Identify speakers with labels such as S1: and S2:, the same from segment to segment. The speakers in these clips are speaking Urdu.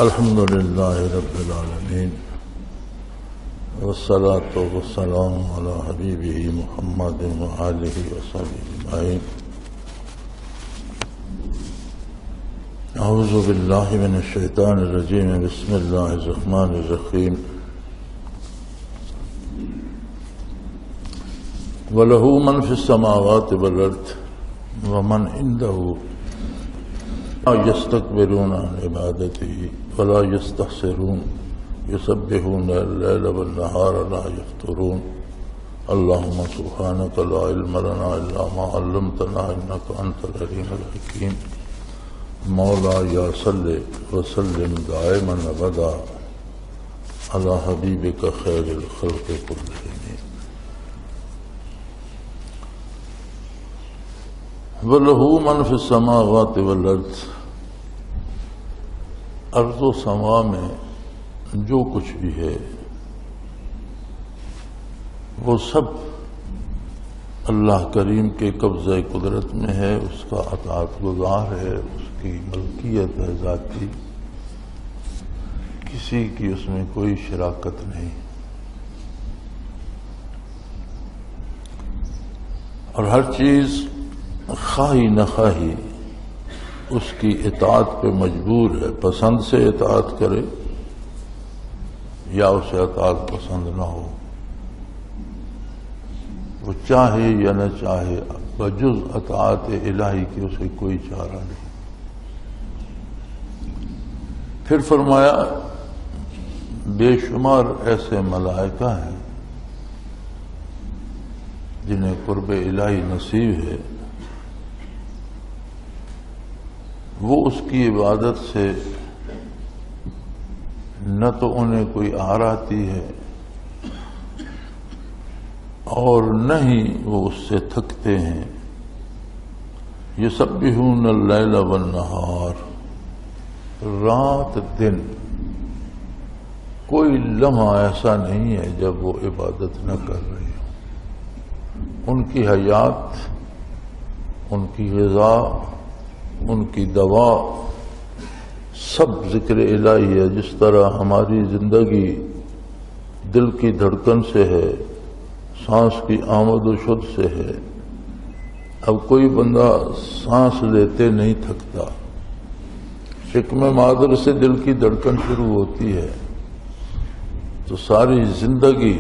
S1: الحمد للہ رب العالمین والصلاة والسلام علی حبیبہ محمد وآلہ وصحبہ اجمعین۔ اعوذ باللہ من الشیطان الرجیم، بسم اللہ الرحمن الرحیم۔ وَلَهُ مَنْ فِي السَّمَاوَاتِ وَالْأَرْضِ وَمَنْ عِنْدَهُ لَا يَسْتَكْبِرُونَ عَنْ عِبَادَتِهِ وَلَا يَسْتَحْسِرُونَ يُسَبِّحُونَ اللَّيْلَ وَالنَّهَارَ لَا يَفْتُرُونَ اللهم سبحانك لا علم لنا إلا ما علمتنا إنك أنت العليم الحكيم۔ مولاي صل وسلم دائما أبدا على حبيبك خير الخلق كلهم۔ وَلَهُ مَنْ فِي السَّمَاوَاتِ وَالْأَرْضِ، ارض و سما میں جو کچھ بھی ہے وہ سب اللہ کریم کے قبضہ قدرت میں ہے، اس کا اطاعت گزار ہے، اس کی ملکیت ہے ذاتی، کسی کی اس میں کوئی شراکت نہیں، اور ہر چیز خواہی نہ خواہی اس کی اطاعت پہ مجبور ہے، پسند سے اطاعت کرے یا اسے اطاعت پسند نہ ہو، وہ چاہے یا نہ چاہے، بجز اطاعت الہی کی اسے کوئی چارہ نہیں۔ پھر فرمایا بے شمار ایسے ملائکہ ہیں جنہیں قرب الہی نصیب ہے، وہ اس کی عبادت سے نہ تو انہیں کوئی آر آتی ہے اور نہ ہی وہ اس سے تھکتے ہیں۔ یسبحون اللیل والنہار، رات دن کوئی لمحہ ایسا نہیں ہے جب وہ عبادت نہ کر رہے ہوں۔ ان کی حیات، ان کی غذا، ان کی دوا سب ذکر الہی ہے۔ جس طرح ہماری زندگی دل کی دھڑکن سے ہے، سانس کی آمد و شد سے ہے، اب کوئی بندہ سانس لیتے نہیں تھکتا، شکم مادر سے دل کی دھڑکن شروع ہوتی ہے تو ساری زندگی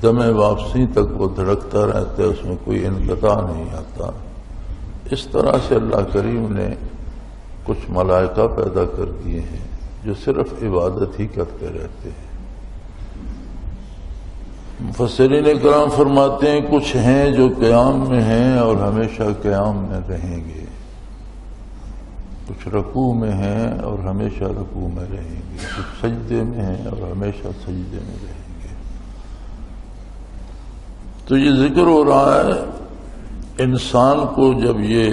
S1: دم واپسی تک وہ دھڑکتا رہتا ہے، اس میں کوئی انقطاع نہیں آتا۔ اس طرح سے اللہ کریم نے کچھ ملائکہ پیدا کر دیے ہیں جو صرف عبادت ہی کرتے رہتے ہیں۔ مفسرین کرام فرماتے ہیں کچھ ہیں جو قیام میں ہیں اور ہمیشہ قیام میں رہیں گے، کچھ رکوع میں ہیں اور ہمیشہ رکوع میں رہیں گے، کچھ سجدے میں ہیں اور ہمیشہ سجدے میں رہیں گے۔ تو یہ ذکر ہو رہا ہے انسان کو جب یہ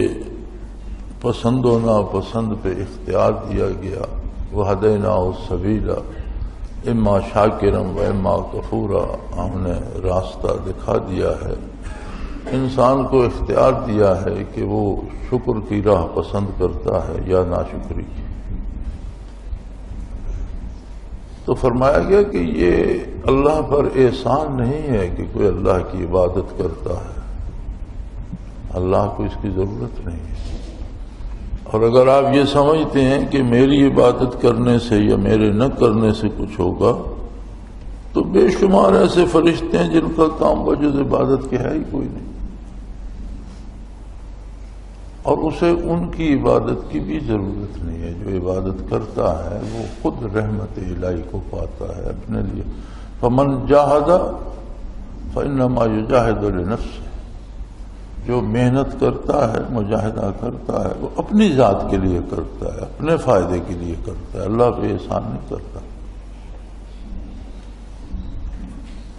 S1: پسند و ناپسند پہ اختیار دیا گیا، وَهَدَيْنَاهُ السَّبِيلَ اما شاکرا و اما کفورا، ہم نے راستہ دکھا دیا ہے، انسان کو اختیار دیا ہے کہ وہ شکر کی راہ پسند کرتا ہے یا ناشکری کی۔ تو فرمایا گیا کہ یہ اللہ پر احسان نہیں ہے کہ کوئی اللہ کی عبادت کرتا ہے، اللہ کو اس کی ضرورت نہیں ہے۔ اور اگر آپ یہ سمجھتے ہیں کہ میری عبادت کرنے سے یا میرے نہ کرنے سے کچھ ہوگا، تو بے شمار ایسے فرشتے ہیں جن کا کام بجز عبادت کے ہے ہی کوئی نہیں، اور اسے ان کی عبادت کی بھی ضرورت نہیں ہے۔ جو عبادت کرتا ہے وہ خود رحمت الہی کو پاتا ہے اپنے لیے۔ فمن جاہد فانما یجاہد لنفسہ، جو محنت کرتا ہے، مجاہدہ کرتا ہے، وہ اپنی ذات کے لیے کرتا ہے، اپنے فائدے کے لیے کرتا ہے، اللہ پہ احسان نہیں کرتا۔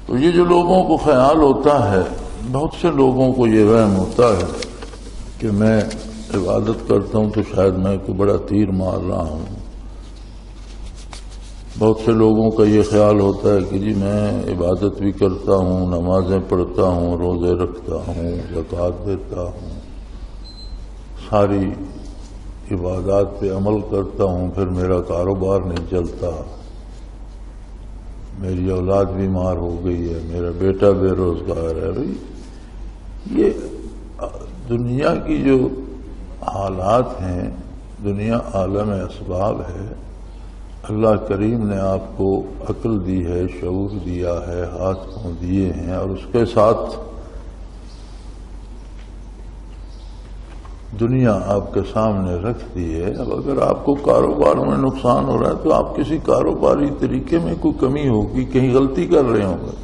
S1: تو یہ جو لوگوں کو خیال ہوتا ہے، بہت سے لوگوں کو یہ وہم ہوتا ہے کہ میں عبادت کرتا ہوں تو شاید میں کوئی بڑا تیر مار رہا ہوں۔ بہت سے لوگوں کا یہ خیال ہوتا ہے کہ جی میں عبادت بھی کرتا ہوں، نمازیں پڑھتا ہوں، روزے رکھتا ہوں، زکوٰۃ دیتا ہوں، ساری عبادات پہ عمل کرتا ہوں پھر میرا کاروبار نہیں چلتا، میری اولاد بیمار ہو گئی ہے، میرا بیٹا بے روزگار ہے. بھائی یہ دنیا کی جو حالات ہیں، دنیا عالم اسباب ہے. اللہ کریم نے آپ کو عقل دی ہے، شعور دیا ہے، ہاتھ پاؤں دیے ہیں، اور اس کے ساتھ دنیا آپ کے سامنے رکھ دی ہے. اب اگر آپ کو کاروبار میں نقصان ہو رہا ہے تو آپ کسی کاروباری طریقے میں کوئی کمی ہوگی، کہیں غلطی کر رہے ہوں گے.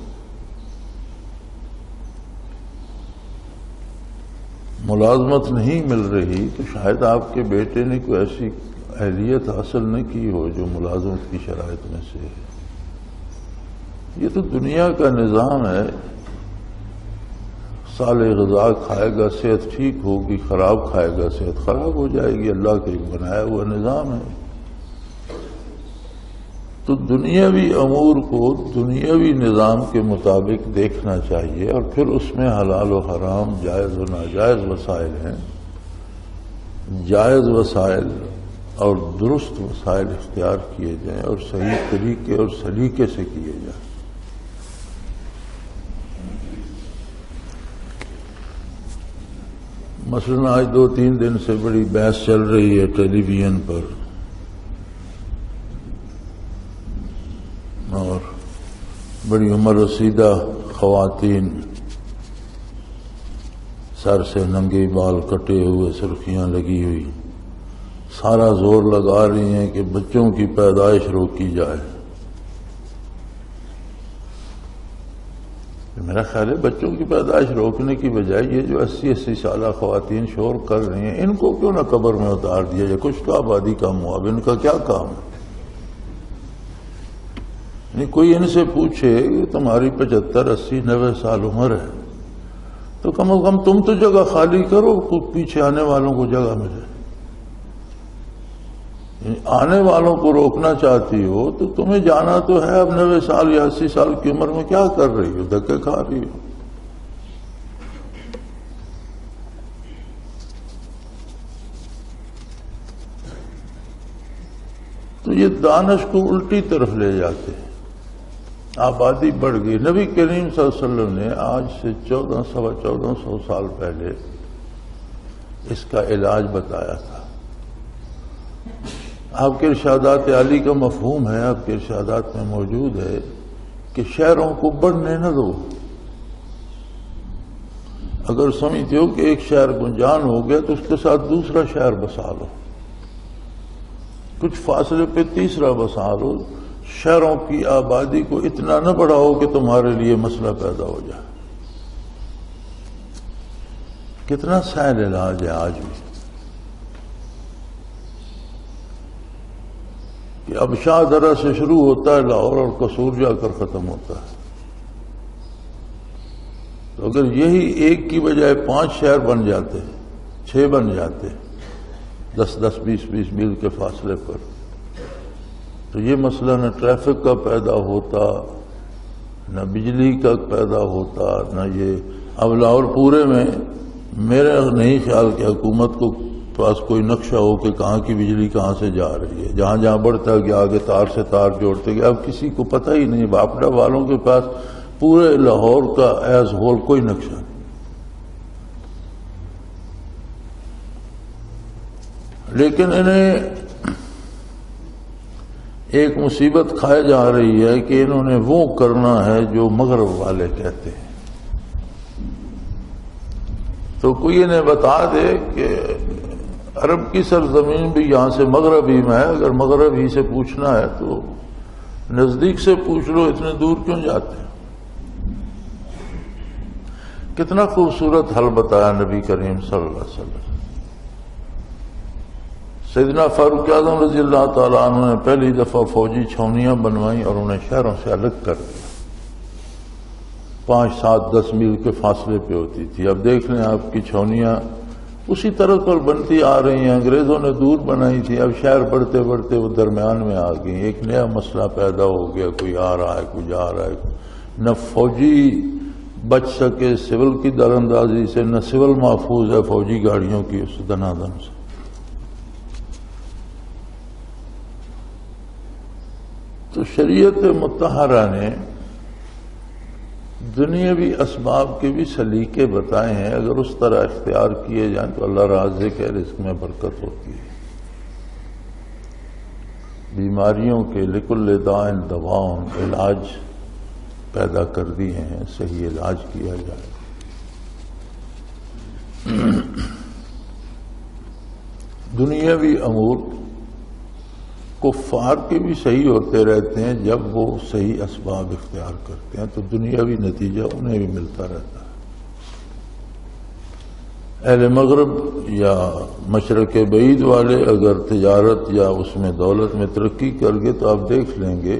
S1: ملازمت نہیں مل رہی تو شاید آپ کے بیٹے نے کوئی ایسی اہلیت حاصل نہ کی ہو جو ملازمت کی شرائط میں سے ہے. یہ تو دنیا کا نظام ہے. صالح غذا کھائے گا صحت ٹھیک ہوگی، خراب کھائے گا صحت خراب ہو جائے گی. اللہ کا ایک بنایا ہوا نظام ہے. تو دنیاوی امور کو دنیاوی نظام کے مطابق دیکھنا چاہیے، اور پھر اس میں حلال و حرام، جائز و ناجائز وسائل ہیں. جائز وسائل اور درست وسائل اختیار کیے جائیں اور صحیح طریقے اور سلیقے سے کیے جائیں. مثلا آج 2-3 دن سے بڑی بحث چل رہی ہے ٹیلی ویژن پر، اور بڑی عمر رسیدہ خواتین سر سے ننگے بال کٹے ہوئے، سرخیاں لگی ہوئی، سارا زور لگا رہی ہیں کہ بچوں کی پیدائش روکی جائے. میرا خیال ہے بچوں کی پیدائش روکنے کی بجائے یہ جو 80 سالہ خواتین شور کر رہی ہیں، ان کو کیوں نہ قبر میں اتار دیا جائے. کچھ تو آبادی کا اب ان کا کیا کام ہے؟ یعنی کوئی ان سے پوچھے کہ تمہاری 75, 80, 90 سال عمر ہے تو کم از کم تم تو جگہ خالی کرو، پیچھے آنے والوں کو جگہ ملے. آنے والوں کو روکنا چاہتی ہو تو تمہیں جانا تو ہے. اب 90 سال یا 80 سال کی عمر میں کیا کر رہی ہو؟ دھکے کھا رہی ہو. تو یہ دانش کو الٹی طرف لے جاتے ہیں. آبادی بڑھ گئی. نبی کریم صلی اللہ علیہ وسلم نے آج سے 1400 سال پہلے اس کا علاج بتایا تھا. آپ کے ارشادات عالی کا مفہوم ہے، آپ کے ارشادات میں موجود ہے کہ شہروں کو بڑھنے نہ دو. اگر سمجھتے ہو کہ ایک شہر گنجان ہو گیا تو اس کے ساتھ دوسرا شہر بسا لو، کچھ فاصلے پہ تیسرا بسا لو. شہروں کی آبادی کو اتنا نہ بڑھاؤ کہ تمہارے لیے مسئلہ پیدا ہو جائے. کتنا سہل علاج ہے آج بھی کہ اب شاہ درہ سے شروع ہوتا ہے لاہور اور قصور جا کر ختم ہوتا ہے. تو اگر یہی ایک کی بجائے 5 شہر بن جاتے، 6 بن جاتے 10-10, 20-20 میل کے فاصلے پر، تو یہ مسئلہ نہ ٹریفک کا پیدا ہوتا، نہ بجلی کا پیدا ہوتا، نہ یہ. اب لاہور پورے میں میرا نہیں خیال کہ حکومت کو پاس کوئی نقشہ ہو کہ کہاں کی بجلی کہاں سے جا رہی ہے. جہاں جہاں بڑھتا گیا آگے تار سے تار جوڑتے گئے. اب کسی کو پتہ ہی نہیں. باپڑا والوں کے پاس پورے لاہور کا ایز ہول کوئی نقشہ نہیں. لیکن انہیں ایک مصیبت کھائے جا رہی ہے کہ انہوں نے وہ کرنا ہے جو مغرب والے کہتے ہیں. تو کوئی انہیں بتا دے کہ عرب کی سرزمین بھی یہاں سے مغرب ہی میں ہے. اگر مغرب ہی سے پوچھنا ہے تو نزدیک سے پوچھ لو، اتنے دور کیوں جاتے ہیں؟ کتنا خوبصورت حل بتایا نبی کریم صلی اللہ علیہ وسلم. سیدنا فاروق اعظم رضی اللہ تعالیٰ عنہ نے پہلی دفعہ فوجی چھاونیاں بنوائیں اور انہیں شہروں سے الگ کر دیا. 5, 7, 10 میل کے فاصلے پہ ہوتی تھی. اب دیکھ لیں آپ کی چھاونیاں اسی طرح پر بنتی آ رہی ہیں. انگریزوں نے دور بنائی تھی، اب شہر بڑھتے بڑھتے وہ درمیان میں آ گئی. ایک نیا مسئلہ پیدا ہو گیا، کوئی آ رہا ہے کوئی جا رہا ہے. نہ فوجی بچ سکے سول کی در اندازی سے، نہ سول محفوظ ہے فوجی گاڑیوں کی اس دنا دن سے. تو شریعت مطہرہ نے دنیاوی اسباب کے بھی سلیقے بتائے ہیں، اگر اس طرح اختیار کیے جائیں تو اللہ رازق ہے، رزق میں برکت ہوتی ہے۔ بیماریوں کے لکل داء دواء علاج پیدا کر دیے ہیں، صحیح علاج کیا جائے۔ دنیاوی امور کفار کے بھی صحیح ہوتے رہتے ہیں جب وہ صحیح اسباب اختیار کرتے ہیں، تو دنیاوی نتیجہ انہیں بھی ملتا رہتا ہے۔ اہل مغرب یا مشرق بعید والے اگر تجارت یا اس میں دولت میں ترقی کر گئے تو آپ دیکھ لیں گے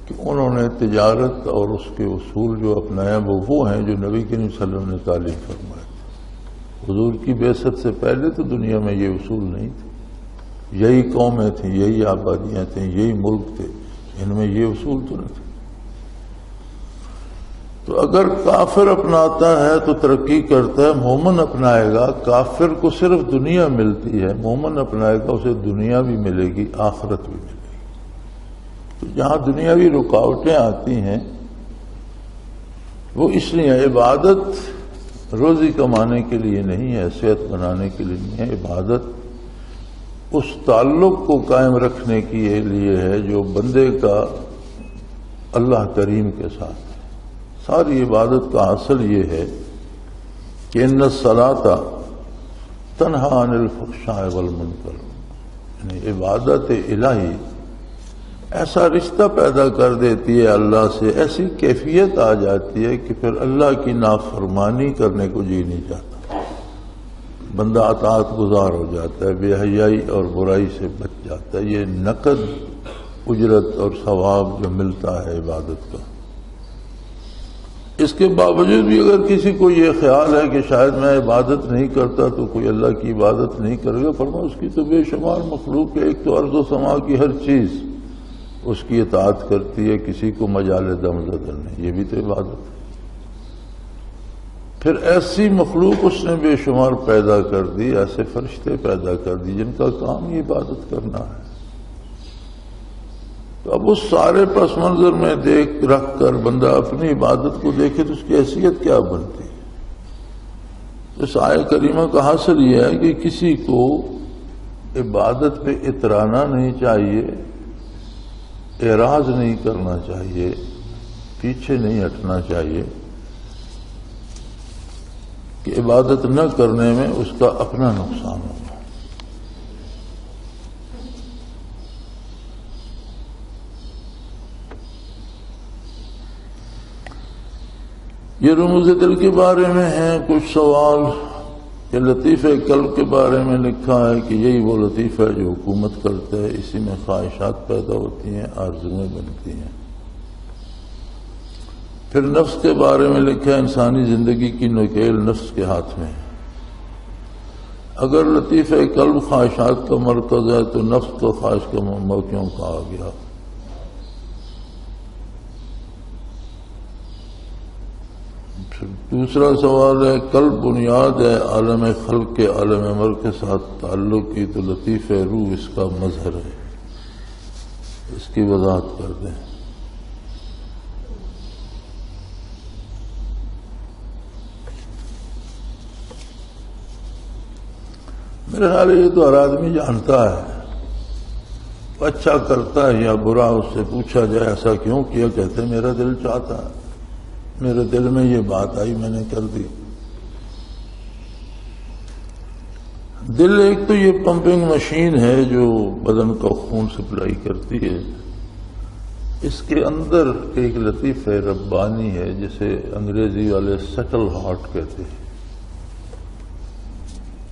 S1: کہ انہوں نے تجارت اور اس کے اصول جو اپنایا وہ ہیں جو نبی کریم صلی اللہ علیہ وسلم نے تعلیم فرمائے تھے۔ حضور کی بعثت سے پہلے تو دنیا میں یہ اصول نہیں تھے، یہی قومیں تھیں، یہی آبادیاں تھیں، یہی ملک تھے، ان میں یہ اصول تو نہیں تھے۔ تو اگر کافر اپناتا ہے تو ترقی کرتا ہے، مومن اپنائے گا، کافر کو صرف دنیا ملتی ہے، مومن اپنائے گا اسے دنیا بھی ملے گی، آخرت بھی ملے گی۔ تو جہاں دنیاوی رکاوٹیں آتی ہیں وہ اس لیے عبادت روزی کمانے کے لیے نہیں ہے، صحت بنانے کے لیے نہیں ہے، عبادت اس تعلق کو قائم رکھنے کے لیے ہے جو بندے کا اللہ کریم کے ساتھ ہے۔ ساری عبادت کا اصل یہ ہے کہ ان الصلاۃ تنہی عن الفحشاء والمنکر، یعنی عبادت الہی ایسا رشتہ پیدا کر دیتی ہے اللہ سے، ایسی کیفیت آ جاتی ہے کہ پھر اللہ کی نافرمانی کرنے کو جی نہیں چاہتا، بندہ اطاعت گزار ہو جاتا ہے، بے حیائی اور برائی سے بچ جاتا ہے۔ یہ نقد اجرت اور ثواب جو ملتا ہے عبادت کا۔ اس کے باوجود بھی اگر کسی کو یہ خیال ہے کہ شاید میں عبادت نہیں کرتا تو کوئی اللہ کی عبادت نہیں کرے گا، فرمایا اس کی تو بے شمار مخلوق ہے، ایک تو ارض و سما کی ہر چیز اس کی اطاعت کرتی ہے، کسی کو مجال دم زدن نہیں، یہ بھی تو عبادت ہے۔ پھر ایسی مخلوق اس نے بے شمار پیدا کر دی، ایسے فرشتے پیدا کر دی جن کا کام ہی عبادت کرنا ہے۔ تو اب اس سارے پس منظر میں دیکھ رکھ کر بندہ اپنی عبادت کو دیکھے تو اس کی حیثیت کیا بنتی ہے؟ اس آیت کریمہ کا حاصل یہ ہے کہ کسی کو عبادت پہ اترانا نہیں چاہیے، اعراض نہیں کرنا چاہیے، پیچھے نہیں ہٹنا چاہیے کہ عبادت نہ کرنے میں اس کا اپنا نقصان ہوگا۔ یہ رموز دل کے بارے میں ہیں کچھ سوال کہ لطیفہ قلب کے بارے میں لکھا ہے کہ یہی وہ لطیفہ ہے جو حکومت کرتا ہے، اسی میں خواہشات پیدا ہوتی ہیں، آرزویں بنتی ہیں۔ پھر نفس کے بارے میں لکھا ہے انسانی زندگی کی نکیل نفس کے ہاتھ میں ہے، اگر لطیفہ قلب خواہشات کا مرکز ہے تو نفس کو خواہش کا موقعوں کہا گیا۔ دوسرا سوال ہے قلب بنیاد ہے عالم خلق کے عالم امر کے ساتھ تعلق کی، تو لطیفہ روح اس کا مظہر ہے، اس کی وضاحت کر دیں۔ میرے خیال یہ تو ہر آدمی جانتا ہے، اچھا کرتا ہے یا برا، اس سے پوچھا جائے ایسا کیوں کیا، کہتے میرا دل چاہتا ہے، میرے دل میں یہ بات آئی میں نے کر دی۔ دل ایک تو یہ پمپنگ مشین ہے جو بدن کا خون سپلائی کرتی ہے، اس کے اندر ایک لطیفہ ربانی ہے جسے انگریزی والے سٹل ہارٹ کہتے ہیں،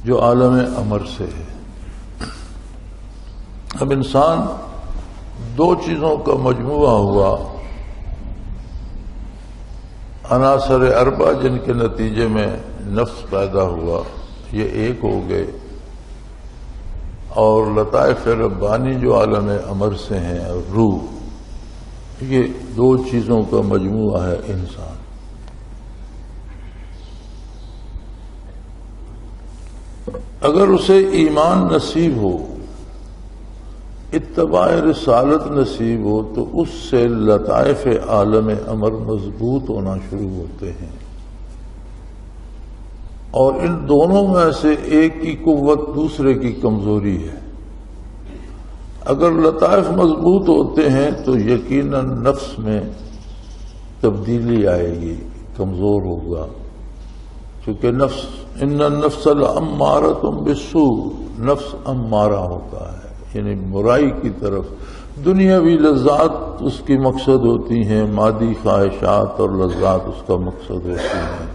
S1: جو عالم امر سے ہے۔ اب انسان دو چیزوں کا مجموعہ ہوا، عناصر اربع جن کے نتیجے میں نفس پیدا ہوا، یہ ایک ہو گئے، اور لطائف ربانی جو عالم امر سے ہیں اور روح، یہ دو چیزوں کا مجموعہ ہے انسان۔ اگر اسے ایمان نصیب ہو اتباع رسالت نصیب ہو تو اس سے لطائف عالم امر مضبوط ہونا شروع ہوتے ہیں، اور ان دونوں میں سے ایک کی قوت دوسرے کی کمزوری ہے۔ اگر لطائف مضبوط ہوتے ہیں تو یقیناً نفس میں تبدیلی آئے گی، کمزور ہوگا، کیونکہ نفس ان النفس لامارۃ بالسوء، نفس امارہ ہوتا ہے، یعنی برائی کی طرف۔ دنیاوی لذات اس کی مقصد ہوتی ہیں، مادی خواہشات اور لذات اس کا مقصد ہوتی ہیں،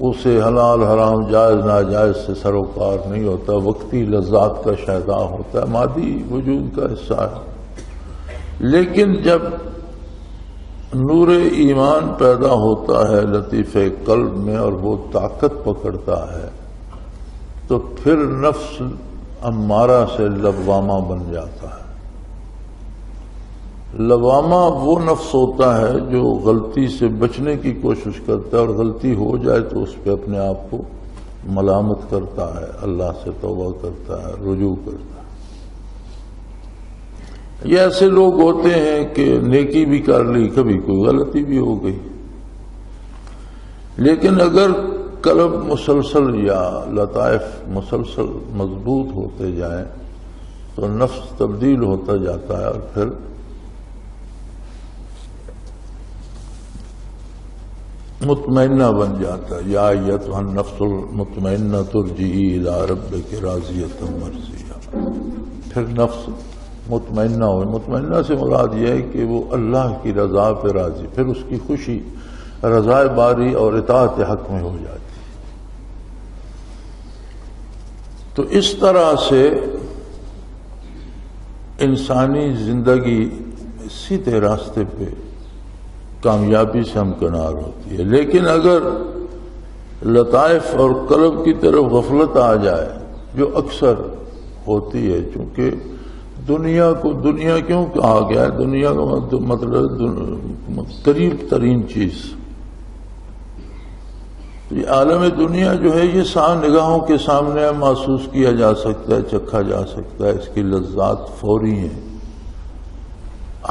S1: اسے حلال حرام جائز ناجائز سے سروکار نہیں ہوتا، وقتی لذات کا شیدا ہوتا ہے، مادی وجود کا حصہ ہے۔ لیکن جب نور ایمان پیدا ہوتا ہے لطیفے قلب میں اور وہ طاقت پکڑتا ہے تو پھر نفس امارہ سے لوامہ بن جاتا ہے۔ لوامہ وہ نفس ہوتا ہے جو غلطی سے بچنے کی کوشش کرتا ہے، اور غلطی ہو جائے تو اس پہ اپنے آپ کو ملامت کرتا ہے، اللہ سے توبہ کرتا ہے، رجوع کرتا ہے۔ یہ ایسے لوگ ہوتے ہیں کہ نیکی بھی کر لی، کبھی کوئی غلطی بھی ہو گئی، لیکن اگر قلب مسلسل یا لطائف مسلسل مضبوط ہوتے جائیں تو نفس تبدیل ہوتا جاتا ہے، اور پھر مطمئنہ بن جاتا ہے۔ یا ایتھا النفس المطمئنہ ارجعی الی ربک راضیۃ مرضیہ، پھر نفس مطمئنہ ہو۔ مطمئنہ سے مراد یہ ہے کہ وہ اللہ کی رضا پہ راضی، پھر اس کی خوشی رضا باری اور اطاعت حق میں ہو جاتی۔ تو اس طرح سے انسانی زندگی سیدھے راستے پہ کامیابی سے ہمکنار ہوتی ہے۔ لیکن اگر لطائف اور قلب کی طرف غفلت آ جائے، جو اکثر ہوتی ہے، چونکہ دنیا کو دنیا کیوں کہا گیا ہے؟ دنیا کا مطلب قریب ترین چیز، یہ عالم دنیا جو ہے یہ نگاہوں کے سامنے محسوس کیا جا سکتا ہے، چکھا جا سکتا ہے، اس کی لذات فوری ہیں۔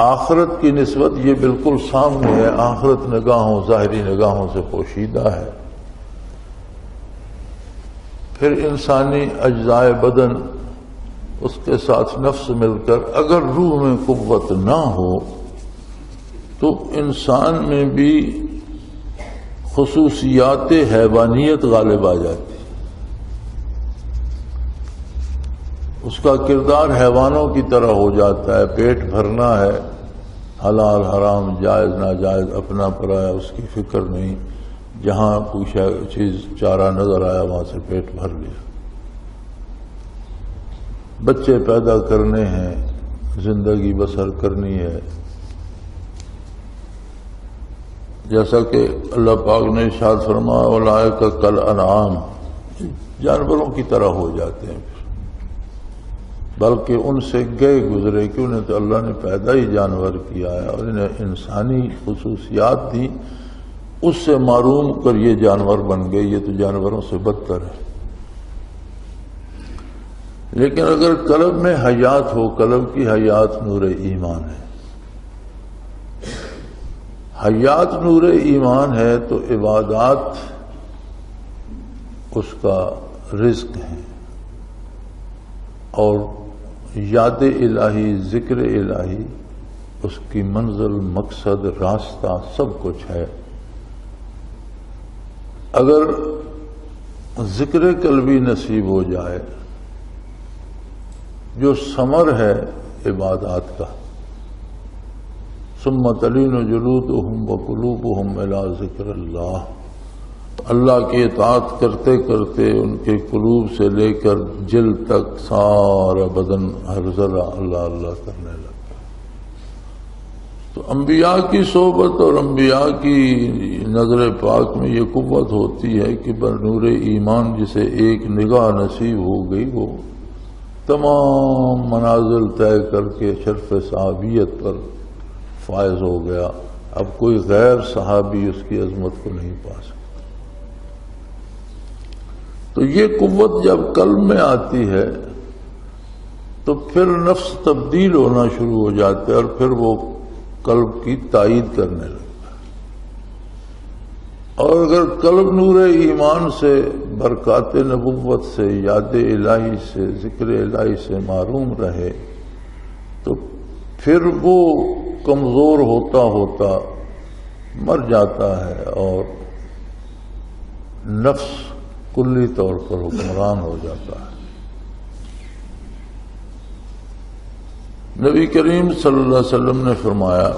S1: آخرت کی نسبت یہ بالکل سامنے ہے، آخرت نگاہوں ظاہری نگاہوں سے پوشیدہ ہے۔ پھر انسانی اجزائے بدن، اس کے ساتھ نفس مل کر اگر روح میں قوت نہ ہو تو انسان میں بھی خصوصیات حیوانیت غالب آ جاتی، اس کا کردار حیوانوں کی طرح ہو جاتا ہے۔ پیٹ بھرنا ہے، حلال حرام جائز ناجائز اپنا پرایا اس کی فکر نہیں، جہاں کوئی چیز چارہ نظر آیا وہاں سے پیٹ بھر لیا۔ بچے پیدا کرنے ہیں، زندگی بسر کرنی ہے، جیسا کہ اللہ پاک نے ارشاد فرمایا اولئک کالانعام، جانوروں کی طرح ہو جاتے ہیں، بلکہ ان سے گئے گزرے کہ انہیں تو اللہ نے پیدا ہی جانور کیا ہے اور انہیں انسانی خصوصیات دی، اس سے معروم کر یہ جانور بن گئے، یہ تو جانوروں سے بدتر ہے۔ لیکن اگر قلب میں حیات ہو، قلب کی حیات نور ایمان ہے، حیات نور ایمان ہے تو عبادات اس کا رزق ہے، اور یاد الہی، ذکر الہی اس کی منزل، مقصد، راستہ سب کچھ ہے۔ اگر ذکر قلبی نصیب ہو جائے جو ثمر ہے عبادات کا، ثم تلین جلودہم وقلوبہم الی ذکر اللہ، اللہ کی اطاعت کرتے کرتے ان کے قلوب سے لے کر جلد تک سارا بدن ہر ذرہ اللہ اللہ کرنے لگتا۔ تو انبیاء کی صحبت اور انبیاء کی نظر پاک میں یہ قوت ہوتی ہے کہ بنور ایمان جسے ایک نگاہ نصیب ہو گئی وہ تمام منازل طے کر کے شرف صحابیت پر فائز ہو گیا، اب کوئی غیر صحابی اس کی عظمت کو نہیں پا سکتا۔ تو یہ قوت جب قلب میں آتی ہے تو پھر نفس تبدیل ہونا شروع ہو جاتا ہے اور پھر وہ قلب کی تائید کرنے لگتا ہے. اور اگر قلب نور ایمان سے، برکات نبوت سے، یاد الہی سے، ذکر الہی سے محروم رہے تو پھر وہ کمزور ہوتا ہوتا مر جاتا ہے اور نفس کلی طور پر حکمران ہو جاتا ہے. نبی کریم صلی اللہ علیہ وسلم نے فرمایا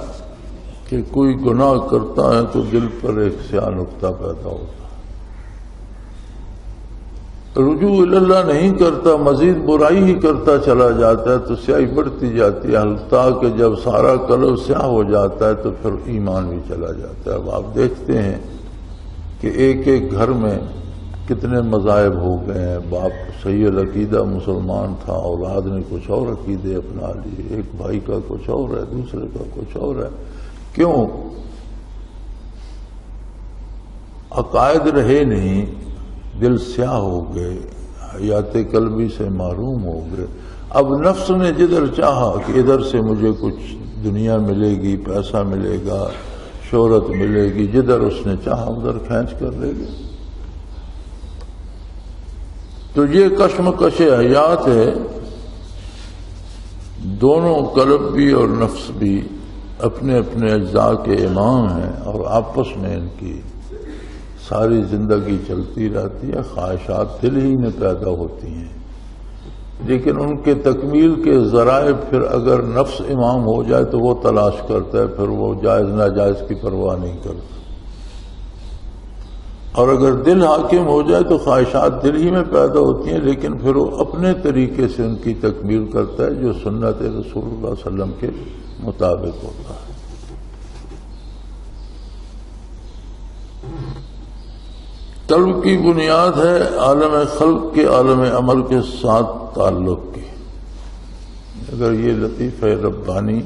S1: کہ کوئی گناہ کرتا ہے تو دل پر ایک سیاہ نقطہ پیدا ہوتا ہے، رجوع اللہ نہیں کرتا، مزید برائی ہی کرتا چلا جاتا ہے تو سیاہی بڑھتی جاتی ہے، حتیٰ کہ جب سارا قلب سیاہ ہو جاتا ہے تو پھر ایمان بھی چلا جاتا ہے. اب آپ دیکھتے ہیں کہ ایک ایک گھر میں کتنے مذاہب ہو گئے ہیں. باپ صحیح العقیدہ مسلمان تھا، اولاد نے کچھ اور عقیدے اپنا لیے، ایک بھائی کا کچھ اور ہے، دوسرے کا کچھ اور ہے. کیوں؟ عقائد رہے نہیں، دل سیاہ ہو گئے، حیات قلبی سے محروم ہو گئے. اب نفس نے جدھر چاہا کہ ادھر سے مجھے کچھ دنیا ملے گی، پیسہ ملے گا، شہرت ملے گی، جدھر اس نے چاہا ادھر کھینچ کر لے گئے. تو یہ کشمکش حیات ہے. دونوں قلب بھی اور نفس بھی اپنے اپنے اجزاء کے امام ہیں اور آپس میں ان کی ساری زندگی چلتی رہتی ہے. خواہشات دل ہی میں پیدا ہوتی ہیں، لیکن ان کے تکمیل کے ذرائع پھر اگر نفس امام ہو جائے تو وہ تلاش کرتا ہے، پھر وہ جائز ناجائز کی پرواہ نہیں کرتا. اور اگر دل حاکم ہو جائے تو خواہشات دل ہی میں پیدا ہوتی ہیں، لیکن پھر وہ اپنے طریقے سے ان کی تکمیل کرتا ہے جو سنت رسول اللہ صلی اللہ علیہ وسلم کے مطابق ہوتا ہے. قلب کی بنیاد ہے عالم خلق کے عالم عمل کے ساتھ تعلق کی. اگر یہ لطیفہ ربانی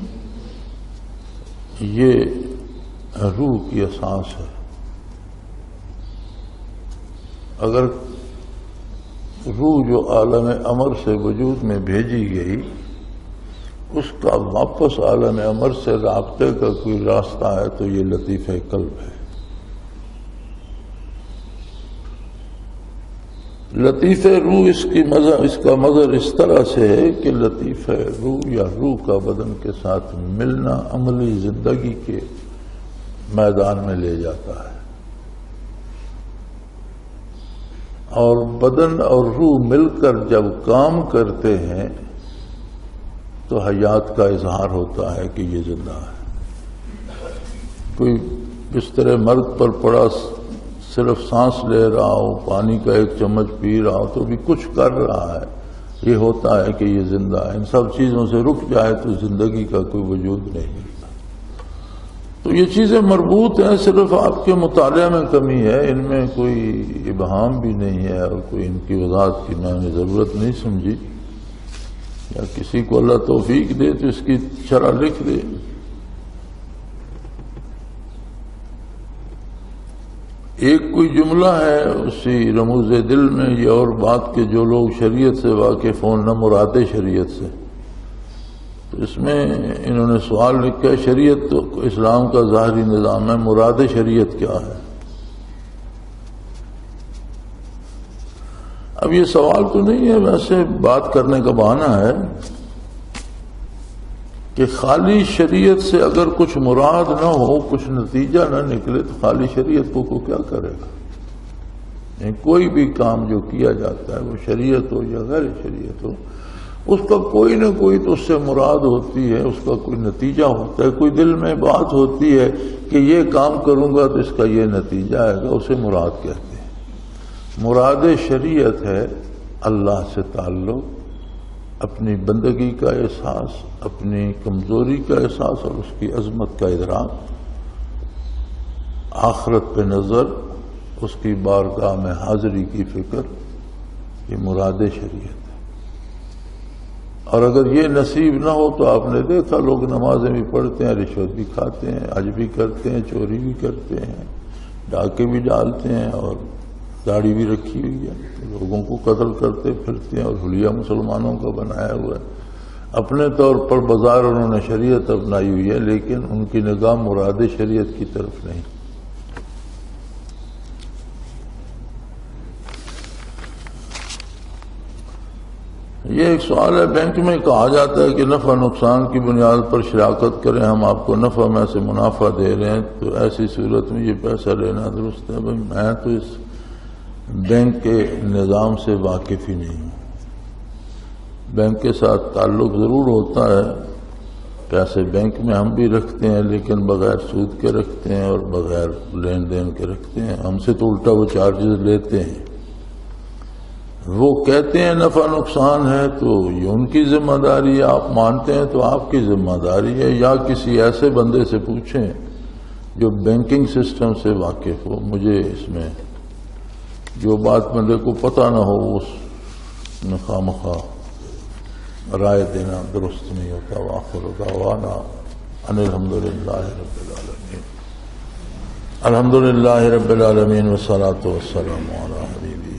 S1: یہ روح کی اساس ہے. اگر روح جو عالم امر سے وجود میں بھیجی گئی اس کا واپس عالم امر سے رابطے کا کوئی راستہ ہے تو یہ لطیفہ قلب ہے. لطیفہ روح اس کا مظہر اس طرح سے ہے کہ لطیفہ روح یا روح کا بدن کے ساتھ ملنا عملی زندگی کے میدان میں لے جاتا ہے، اور بدن اور روح مل کر جب کام کرتے ہیں تو حیات کا اظہار ہوتا ہے کہ یہ زندہ ہے. کوئی بستر مرگ پر پڑا صرف سانس لے رہا ہو، پانی کا ایک چمچ پی رہا ہو تو بھی کچھ کر رہا ہے، یہ ہوتا ہے کہ یہ زندہ ہے. ان سب چیزوں سے رک جائے تو زندگی کا کوئی وجود نہیں ملتا. تو یہ چیزیں مربوط ہیں، صرف آپ کے مطالعہ میں کمی ہے، ان میں کوئی ابہام بھی نہیں ہے اور کوئی ان کی وضاحت کی میں نے ضرورت نہیں سمجھی. یا کسی کو اللہ توفیق دے تو اس کی شرح لکھ دے. ایک کوئی جملہ ہے اسی رموز دل میں یہ اور بات کہ جو لوگ شریعت سے واقف ہوں نہ مراد شریعت سے، تو اس میں انہوں نے سوال لکھا ہے شریعت تو اسلام کا ظاہری نظام ہے، مراد شریعت کیا ہے؟ اب یہ سوال تو نہیں ہے، ویسے بات کرنے کا بہانہ ہے کہ خالی شریعت سے اگر کچھ مراد نہ ہو، کچھ نتیجہ نہ نکلے تو خالی شریعت کو کیا کرے گا؟ کوئی بھی کام جو کیا جاتا ہے وہ شریعت ہو یا غیر شریعت ہو، اس کا کوئی نہ کوئی تو اس سے مراد ہوتی ہے، اس کا کوئی نتیجہ ہوتا ہے، کوئی دل میں بات ہوتی ہے کہ یہ کام کروں گا تو اس کا یہ نتیجہ آئے گا، اسے مراد کہتے ہیں. مراد شریعت ہے اللہ سے تعلق، اپنی بندگی کا احساس، اپنی کمزوری کا احساس اور اس کی عظمت کا ادراک، آخرت پہ نظر، اس کی بارگاہ میں حاضری کی فکر، یہ مراد شریعت ہے. اور اگر یہ نصیب نہ ہو تو آپ نے دیکھا لوگ نمازیں بھی پڑھتے ہیں، رشوت بھی کھاتے ہیں، حج بھی کرتے ہیں، چوری بھی کرتے ہیں، ڈاکے بھی ڈالتے ہیں اور داڑھی بھی رکھی ہوئی ہے، لوگوں کو قتل کرتے پھرتے ہیں اور حلیہ مسلمانوں کا بنایا ہوا ہے. اپنے طور پر بظاہر انہوں نے شریعت اپنائی ہوئی ہے، لیکن ان کی نگاہ مراد شریعت کی طرف نہیں۔ یہ ایک سوال ہے، بینک میں کہا جاتا ہے کہ نفع نقصان کی بنیاد پر شراکت کریں، ہم آپ کو نفع میں سے منافع دے رہے ہیں، تو ایسی صورت میں یہ پیسہ لینا درست ہے؟ بھائی میں تو اس بینک کے نظام سے واقف ہی نہیں ہوں۔ بینک کے ساتھ تعلق ضرور ہوتا ہے، پیسے بینک میں ہم بھی رکھتے ہیں، لیکن بغیر سود کے رکھتے ہیں اور بغیر لین دین کے رکھتے ہیں، ہم سے تو الٹا وہ چارجز لیتے ہیں۔ وہ کہتے ہیں نفع نقصان ہے تو یہ ان کی ذمہ داری ہے، آپ مانتے ہیں تو آپ کی ذمہ داری ہے، یا کسی ایسے بندے سے پوچھیں جو بینکنگ سسٹم سے واقف ہو۔ مجھے اس میں جو بات بندے کو پتہ نہ ہو اس میں خواہ رائے دینا درست نہیں ہوتا۔ وآخر دعوانا ان الحمدللہ رب العالمین۔ الحمدللہ رب العالمین والصلاة والسلام علی حبیبی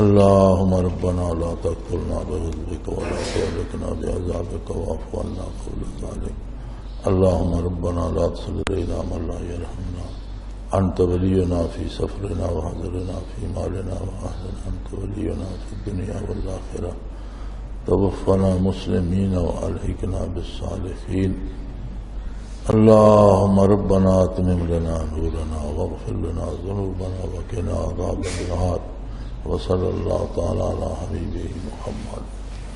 S1: اللہم ربنا لا تقتلنا بغضبک ولا تهلكنا بعذابک واعف عنا قبل ذلك اللہم ربنا لا تسلط علینا من لا یرحمنا انت ولینا فی سفرنا وحضرنا فی مالنا واہلنا انت ولینا فی الدنیا والآخرہ توفنا مسلمین والحقنا بالصالحین اللہم ربنا اتمم لنا نورنا واغفر لنا ذنوبنا وقنا عذاب النار وصلی اللہ تعالی علی حبیبہ محمد۔